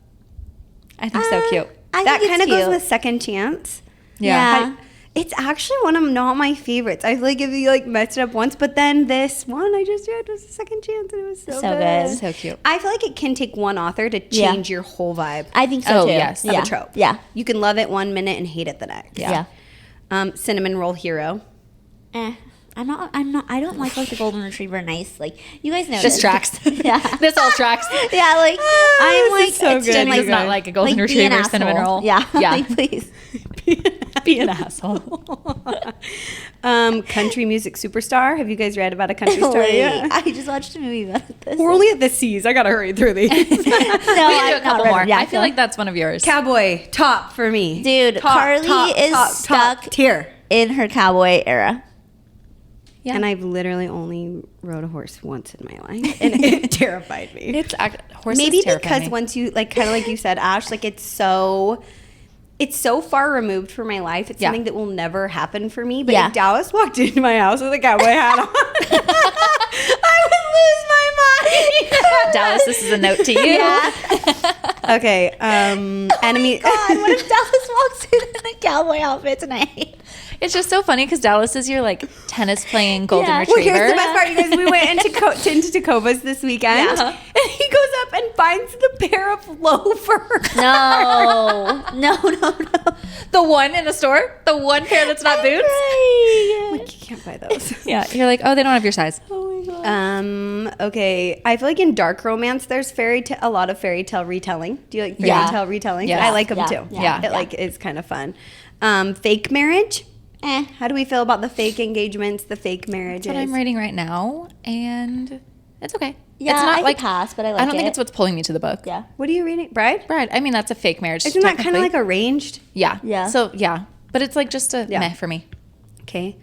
I think so cute. I That think kind it's of goes cute. with second chance. Yeah. It's actually one of not my favorites. I feel like if you like messed it up once, but then this one I just read was a second chance and it was so So good. good. So cute. I feel like it can take one author to Yeah. change your whole vibe I think so Oh, too. yes. of Yeah. a trope. Yeah. You can love it one minute and hate it the next. Yeah. Cinnamon roll hero. I don't like the golden retriever nice. Like you guys know this. Just tracks. Yeah. This all tracks. Yeah, like I'm this like is so it's good, just, you like, Does not like a golden like, be an retriever cinnamon asshole. roll. Yeah. Yeah. Like, please. Be an asshole. Country music superstar. Have you guys read about a country star Wait, yet? I just watched a movie about this. We're only at the C's. I gotta hurry through these. No, We can do a I've not couple read more. it. Yeah, I feel like that's one of yours. Cowboy top for me, Dude, Top, Carly top, is top, stuck top tier. in her cowboy era. Yeah. And I've literally only rode a horse once in my life, and it terrified me. Horses Maybe terrify because me. once you like, kind of like you said, Ash, like it's so far removed from my life. It's Yeah. something that will never happen for me. But Yeah. if Dallas walked into my house with a cowboy hat on, I would lose my mind. Dallas, this is a note to you. Yeah. Okay, enemy. God, what if Dallas walks in a cowboy outfit tonight? It's just so funny because Dallas is your like tennis playing golden Yeah. Well, retriever. here's the best part, you guys. We went into into Tacovas this weekend, Yeah. and he goes up and finds the pair of loafers. No. The one in the store, the one pair that's not boots. Like, you can't buy those. Yeah, you're like, oh, they don't have your size. Oh my god. Okay. I feel like in dark romance, there's a lot of fairy tale retelling. Do you like fairy Yeah. tale retelling? Yes. I like them Yeah. too. Yeah. It like is kind of fun. Fake marriage. How do we feel about the fake engagements, the fake marriages? That's what I'm reading right now, and it's okay. Yeah, it's not I could pass, but I like it. I don't think it's what's pulling me to the book. Yeah. What are you reading? Bride? Bride. I mean, that's a fake marriage. Isn't that kind of technically. like arranged? Yeah. Yeah. So, yeah. But it's like just a meh for me. Okay.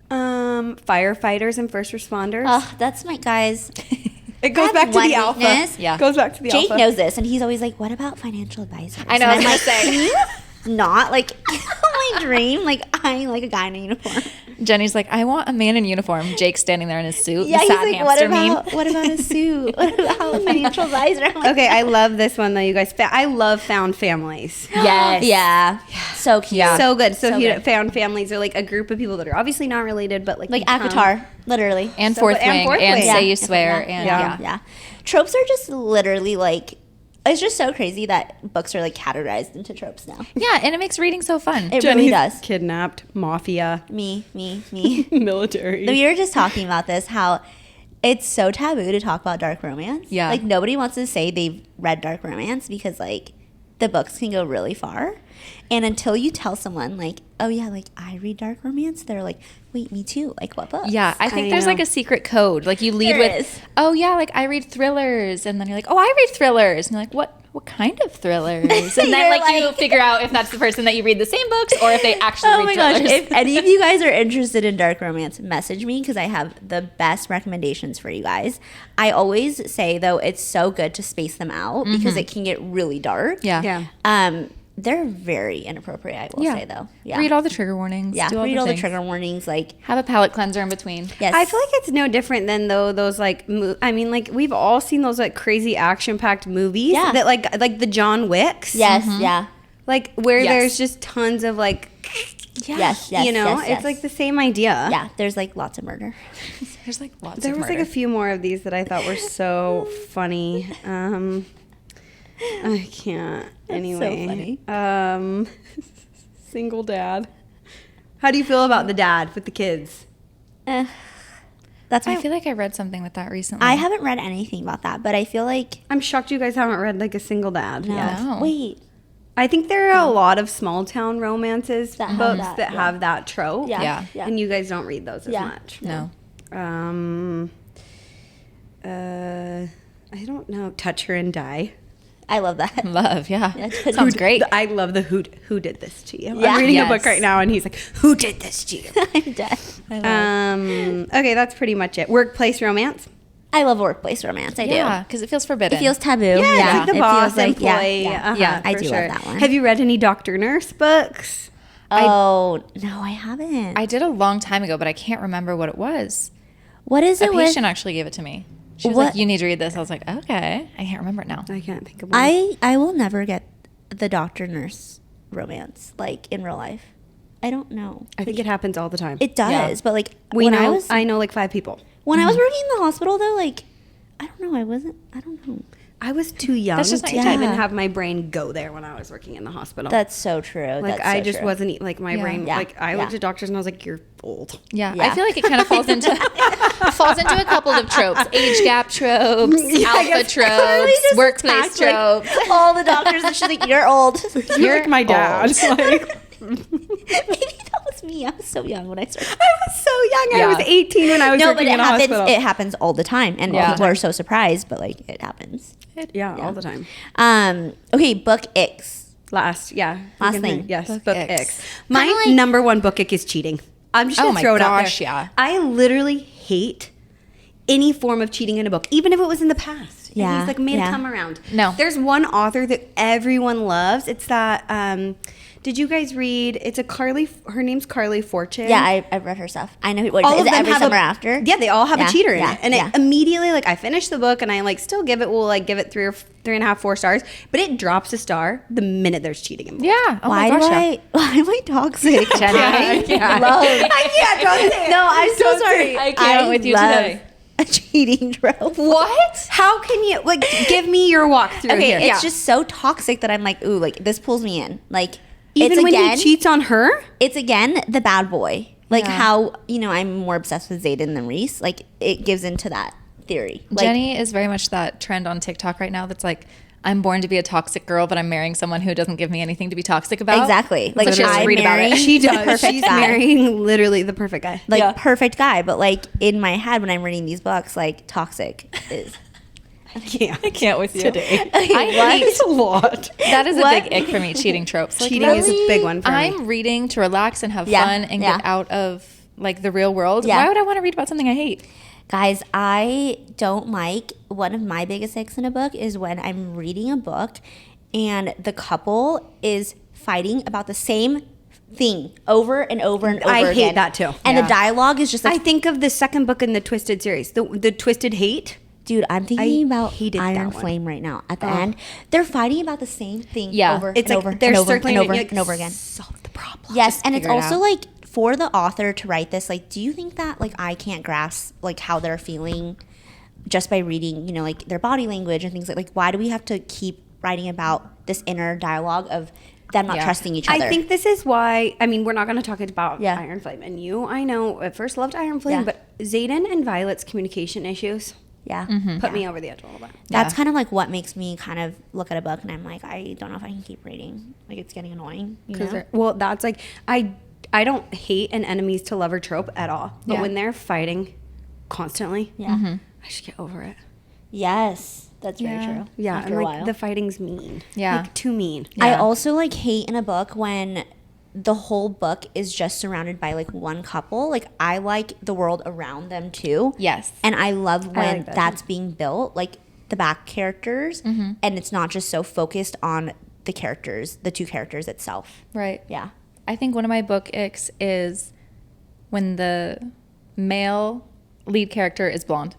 Firefighters and first responders. That's my guys. It goes back to one the alpha. weakness. Yeah. Goes back to the Jake alpha. knows this, and he's always like, "What about financial advisors?" I know, And I was I'm like, gonna say. "Can you not like my dream? Like I like a guy in a uniform." Jenny's like, I want a man in uniform. Jake's standing there in his suit. Yeah, the he's sad like, hamster what about a suit? What about a financial advisor? I'm like, Okay, I love this one though, you guys. I love found families. Yes. yeah, so cute. Yeah. So good. So, So if you good. found families are like a group of people that are obviously not related, but like Like you come- Avatar, literally. And So Fourth good. And Wing. Fourth And Wing. Say Yeah. You Swear. Yeah. And Yeah. Yeah. Tropes are just literally like, it's just so crazy that books are like categorized into tropes now. Yeah, and it makes reading so fun. It Jenny's really does. Kidnapped, mafia, Me. military. We were just talking about this, how it's so taboo to talk about dark romance. Yeah. Like nobody wants to say they've read dark romance because like the books can go really far. And until you tell someone like, oh yeah, like I read dark romance, they're like, wait, me too. Like what books? Yeah, I think I there's know. like a secret code. Like you lead There with, is. oh yeah, like I read thrillers, and then you're like, oh, I read thrillers, and you're like, what kind of thrillers? And then You're like you like- figure out if that's the person that you read the same books or if they actually Oh read my gosh. thrillers. If any of you guys are interested in dark romance, message me because I have the best recommendations for you guys. I always say though, it's so good to space them out because it can get really dark. yeah. Yeah. They're very inappropriate, I will say though. Yeah. Read all the trigger warnings. yeah. Do all Read the all the things. trigger warnings. Like, Have a palate cleanser in between. yes. I feel like it's no different than though those like I mean like we've all seen those like crazy action packed movies Yeah. that like the John Wicks. yes. Yeah. Like where Yes. there's just tons of like Yes. you know, yes, yes. it's like the same idea. Yeah. There's like lots of murder. There's like lots There of was murder. like a few more of these that I thought were so funny. I can't. Anyway. funny. Single dad. How do you feel about the dad with the kids? That's I my. feel like I read something with that recently. I haven't read anything about that, but I feel like I'm shocked you guys haven't read like a single dad. no. yet. No. Wait. I think there are a lot of small town romances That have books that, that yeah. have that trope. Yeah. Yeah. Yeah. And you guys don't read those as Yeah. much. No. I don't know. Touch Her and Die. I love that. Love, yeah. Yeah, Sounds great. I love the who did this to you. Yeah. I'm reading a Yes. book right now and he's like, who did this to you? I'm dead. Okay, that's pretty much it. Workplace romance. I love workplace romance. I do. Yeah, because it feels forbidden. It feels taboo. Yeah, it's like the It boss feels like- employee. Yeah. Yeah, I for do love that one. Have you read any Dr. Nurse books? Oh no, I haven't. I did a long time ago, but I can't remember what it was. What is A it with? patient actually gave it to me. She was What- like, you need to read this. I was like, okay. I can't remember it now. I can't think of one. I will never get the doctor nurse romance like in real life. I don't know. I think it happens all the time. It does, Yeah. but like we when know. I I know like 5 people. was working in the hospital though, like I don't know. I don't know. I was too young That's just not to your even type. have my brain go there when I was working in the hospital. That's so true. like That's I so just true. wasn't like my Yeah. brain. Yeah. Like I Yeah. looked at doctors and I was like, "You're old." Yeah. Yeah. I feel like it kind of falls into a couple of tropes. Age gap tropes, alpha Literally tropes, just workplace attacked, like, tropes. all the doctors and she's like, "You're old." You're like my dad. Like, Maybe that was me. I was so young when I started. I was so young. I Yeah. was 18 when I was No, but working it in a happens. hospital. It happens all the time, and Yeah. people are so surprised. But like, it happens. yeah, all the time. Okay, book icks. Last thing. Yes, Book book icks. X. My Kinda like- number one book ick is cheating. I'm just Oh gonna my throw it out gosh, there. yeah. I literally hate any form of cheating in a book, even if it was in the past. And Yeah, he's like made yeah. it come around. No. There's one author that everyone loves. It's that. Did you guys read? It's a Carly. Her name's Carly Fortune. Yeah, I've read her stuff. I know what All is of it them every have summer a, after. Yeah, they all have Yeah, a cheater yeah, in it, and yeah. it immediately like I finished the book and I like still give it. We'll like give it 3.5, 4 stars, but it drops a star the minute there's cheating in. Yeah. Oh Why my gosh. do yeah. why am I toxic? Jenny? Yeah. Love. I can't. Don't say it. No, I'm so Don't say sorry. it. I can't with you love today. A cheating trope. What? How can you like give me your walkthrough Okay, here? it's just so toxic that I'm like, ooh, like this pulls me in. Like even it's when again, he cheats on her. it's again the bad boy. Like Yeah. how I'm more obsessed with Zayden than Reese. Like it gives into that theory. Like, Jenny is very much that trend on TikTok right now that's like, I'm born to be a toxic girl, but I'm marrying someone who doesn't give me anything to be toxic about. Exactly. Like, Let's just I'm read about it. marrying She the does. perfect She's guy. marrying literally the perfect guy. Like, Yeah. perfect guy. But, like, in my head, when I'm reading these books, like, toxic is... Yeah. I can't with you today. Okay, I hate a lot. that is a What? big ick for me. Cheating tropes. Like, Cheating is a big one for me. I'm reading to relax and have Yeah, fun and yeah. get out of like the real world. Yeah. Why would I want to read about something I hate? Guys, I don't like, one of my biggest icks in a book is when I'm reading a book and the couple is fighting about the same thing over and over and over I again. hate that too. And Yeah. the dialogue is just like, I think of the second book in the Twisted series, the Twisted Hate. dude, I'm thinking about hated that Iron one. Flame right now. At the end, they're fighting about the same thing Yeah. over It's and like over they're and over circling and over it, you're like, and over again. Solve the problem. Yes, Just and it's figure it also out. like for the author to write this, like, do you think that like I can't grasp like how they're feeling just by reading, you know, like their body language and things like why do we have to keep writing about this inner dialogue of them not Yeah. trusting each other? I think this is why. I mean, we're not going to talk about Yeah. Iron Flame. And you, I know, at first loved Iron Flame, Yeah. but Zayden and Violet's communication issues yeah. put me over the edge a little bit. That's Yeah. kind of like what makes me kind of look at a book and I'm like, I don't know if I can keep reading. Like it's getting annoying. You know? Well, that's like I don't hate an enemies to lover trope at all, but Yeah. when they're fighting constantly, Yeah. I should get over it. Yes, that's very Yeah. true. Yeah, After and a like while. the fighting's mean. Yeah. like too mean. I Yeah. also like hate in a book when the whole book is just surrounded by like one couple. Like I like the world around them too. Yes. And I love when like that that's being built, like the back characters, and it's not just so focused on the characters, the two characters itself. Right. Yeah. I think one of my book icks is when the male lead character is blonde.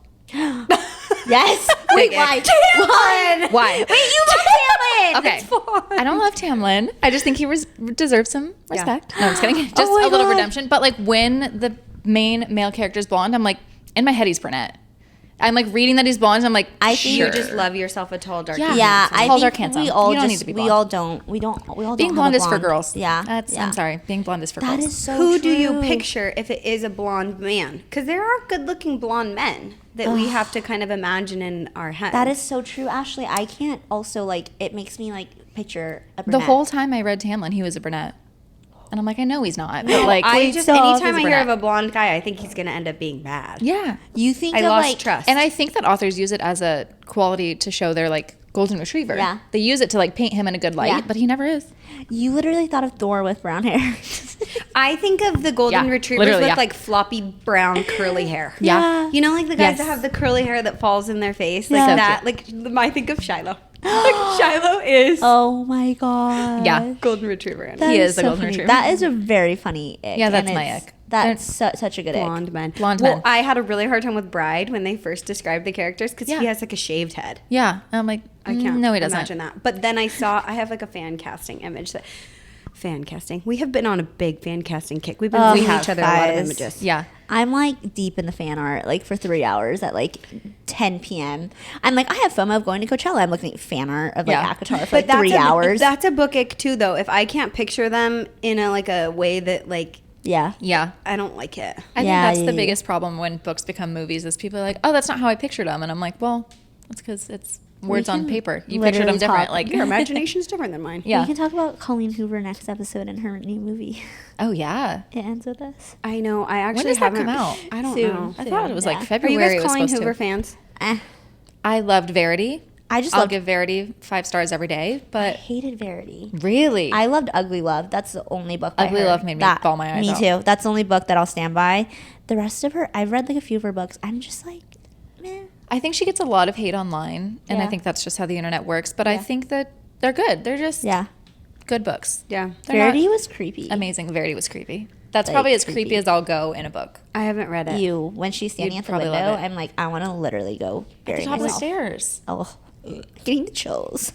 Yes. Wait, Big why? ick. Why? Why? Wait, you love Tamlin. Okay. I don't love Tamlin. I just think he deserves some respect. No, I'm just kidding. Just my a little God. redemption. But like when the main male character is blonde, I'm like, in my head he's brunette. I'm like reading that he's blonde. And I'm like, I think sure. You just love yourself a tall, dark. Yeah. Yeah, I Tall, think dark, handsome. we all You don't just need to be we blonde. all don't we all being don't blonde have a is for girls. Yeah. That's yeah. I'm sorry. Being blonde is for That girls. is so Who do you true. picture if it is a blonde man? Because there are good-looking blonde men that we have to kind of imagine in our head. That is so true, Ashley. I can't also like it makes me like picture a The brunette. whole time I read Tamlin, he was a brunette. And I'm like, I know he's not. But like, I wait, just so anytime I he's a hear of brunette. a blonde guy, I think he's gonna end up being bad. yeah. You think I of lost like trust. And I think that authors use it as a quality to show their like golden retriever. Yeah. They use it to like paint him in a good light, Yeah. but he never is. you literally thought of Thor with brown hair. I think of the golden Yeah, retrievers literally, with yeah. like floppy brown curly hair. Yeah. You know, like the guys Yes. that have the curly hair that falls in their face, like Yeah. So that. Like I think of Shiloh. Like Shiloh is Oh my god. Yeah. golden retriever. That He is is the so golden funny. retriever. That is a very funny ick. Yeah, that's and my it's- ick. That's such a good Blonde ick. men. Blonde well, men. I had a really hard time with Bride when they first described the characters because Yeah. he has like a shaved head. Yeah. And I'm like, I can't No, he doesn't. imagine that. But then I have like a fan casting image that fan casting. We have been on a big fan casting kick. We've been Oh, sending we each have, other a lot of guys. images. Yeah. I'm like deep in the fan art, like for 3 hours at like 10 p.m. I'm like, I have FOMO of going to Coachella. I'm looking at fan art of like Yeah. Akatar for like 3 hours. That's a book ick too, though. If I can't picture them in a way that like yeah. Yeah. I don't like it. I Yeah, think that's the yeah. biggest problem when books become movies is people are like, oh, that's not how I pictured them. And I'm like, well, that's because it's words on can paper. You pictured literally them different. talk. Like, Your imagination's different than mine. yeah. We can talk about Colleen Hoover next episode and her new movie. Oh, yeah. It ends with us. I know. I actually does that haven't come out? I don't Soon. know. I thought it was Yeah. like Are you February. guys it was Colleen supposed Hoover to. fans? I loved Verity. I just I'll loved, give Verity 5 stars every day. I But hated Verity. really, I loved Ugly Love. That's the only book. by Ugly her Love made me that- bawl my eyes Me out. too. That's the only book that I'll stand by. The rest of her, I've read like a few of her books. I'm just like, meh. I think she gets a lot of hate online, and I Yeah. think that's just how the internet works. But I Yeah. think that they're good. They're just Yeah. good books. Yeah. They're not Verity was creepy. amazing. Verity was creepy. That's Like, probably as creepy creepy. as I'll go in a book. I haven't read it. You when she's standing You'd at the probably window, love it. I'm like, I want to literally go bury At the top of the myself. stairs. Oh, getting the chills.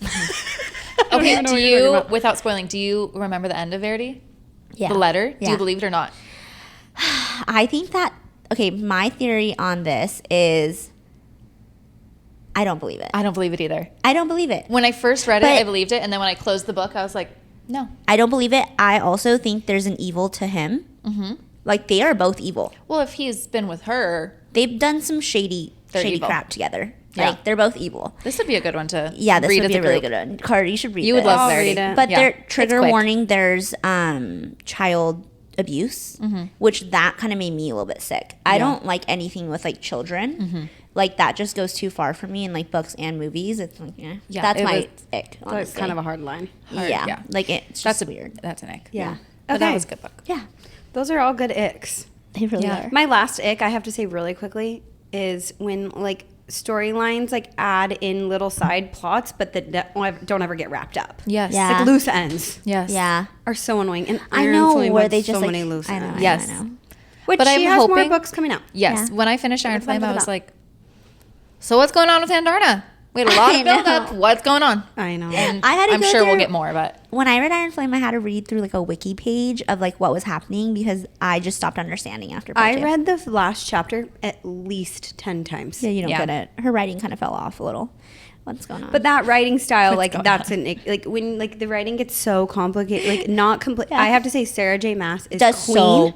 Okay, even know do what you're talking you, about. without spoiling, do you remember the end of Verity? Yeah. The letter? Do Yeah. you believe it or not? I think that okay. My theory on this is, I don't believe it. I don't believe it either. I don't believe it. When I first read it, But- I believed it, and then when I closed the book, I was like, no. I don't believe it. I also think there's an evil to him. Mm-hmm. Like they are both evil. Well, if he's been with her, They've done some shady They're evil. crap together. Yeah. Like, they're both evil. This would be a good one to Yeah, this read would as be a really group. good one. Carter, you should read You would this. love I'll Clarity. read it. But Yeah. their It's trigger quick. warning, there's child abuse, which that kind of made me a little bit sick. I don't like anything with like children. Like that just goes too far for me in like books and movies. It's like, Yeah, that's it my was- ick. That's Honestly. kind of a hard line. yeah. Like it's just weird. That's an ick. Yeah. But that Okay. was a good book. Yeah, Those are all good icks. they really Yeah. are. My last ick, I have to say really quickly, is when like storylines like add in little side plots, but that don't ever get wrapped up. Yes. Yeah. Like loose ends Yes. Yeah, are so annoying. And I Iron know Flame where had they just so like. many loose I know. ends. I Yes. know. Which But she I'm has more hoping- books coming out. Yes. Yeah. When I finished Iron Which one's Flame, I it was about? like, so what's going on with Andarna? We had a lot I of build up. know. What's going on? I know. And I had to I'm go sure we'll through- get more, but When I read Iron Flame, I had to read through like a wiki page of like what was happening because I just stopped understanding after. I part two. read the last chapter at least 10 times. Yeah, you don't Yeah. get it. Her writing kind of fell off a little. What's going on? But that writing style, like going that's an like when like the writing gets so complicated, like not complete. Yeah. I have to say, Sarah J. Maas is Does queen so-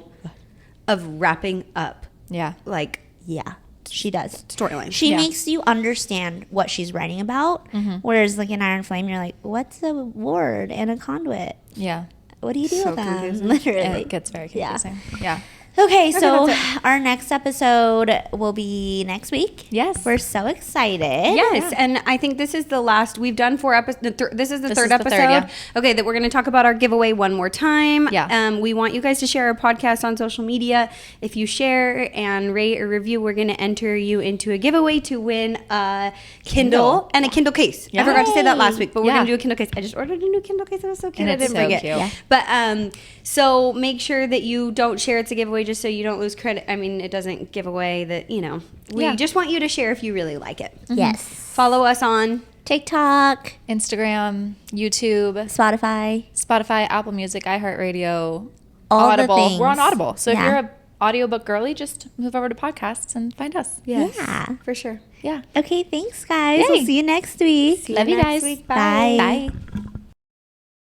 of wrapping up yeah. like yeah, she does. storyline. She Yeah. makes you understand what she's writing about. Whereas like in Iron Flame, you're like, what's a ward and a conduit? Yeah. What do you do So with them? confusing. Literally. It gets very Yeah. confusing. Yeah. Okay, so that's our next episode will be next week. Yes. We're so excited. Yes, and I think this is the last. We've done 4 episodes. This is the This third is the episode. third, yeah. Okay, that we're going to talk about our giveaway one more time. Yeah. We want you guys to share our podcast on social media. If you share and rate or review, we're going to enter you into a giveaway to win a Kindle and a Kindle case. I forgot to say that last week, but we're Yeah. going to do a Kindle case. I just ordered a new Kindle case. It was so cute. And I it's didn't so bring it. cute. Yeah. But so make sure that you don't share. It's a giveaway just so you don't lose credit. I mean, it doesn't give away that, we Yeah. just want you to share if you really like it. Yes. Follow us on TikTok, Instagram, YouTube, Spotify. Apple Music, iHeartRadio, All the Audible. things. We're on Audible. So if Yeah. you're a audiobook girly, just move over to podcasts and find us. Yes, Yeah. for sure. Yeah. Okay, thanks guys. Yay. We'll see you next week. See Love you next guys. week. Bye. Bye.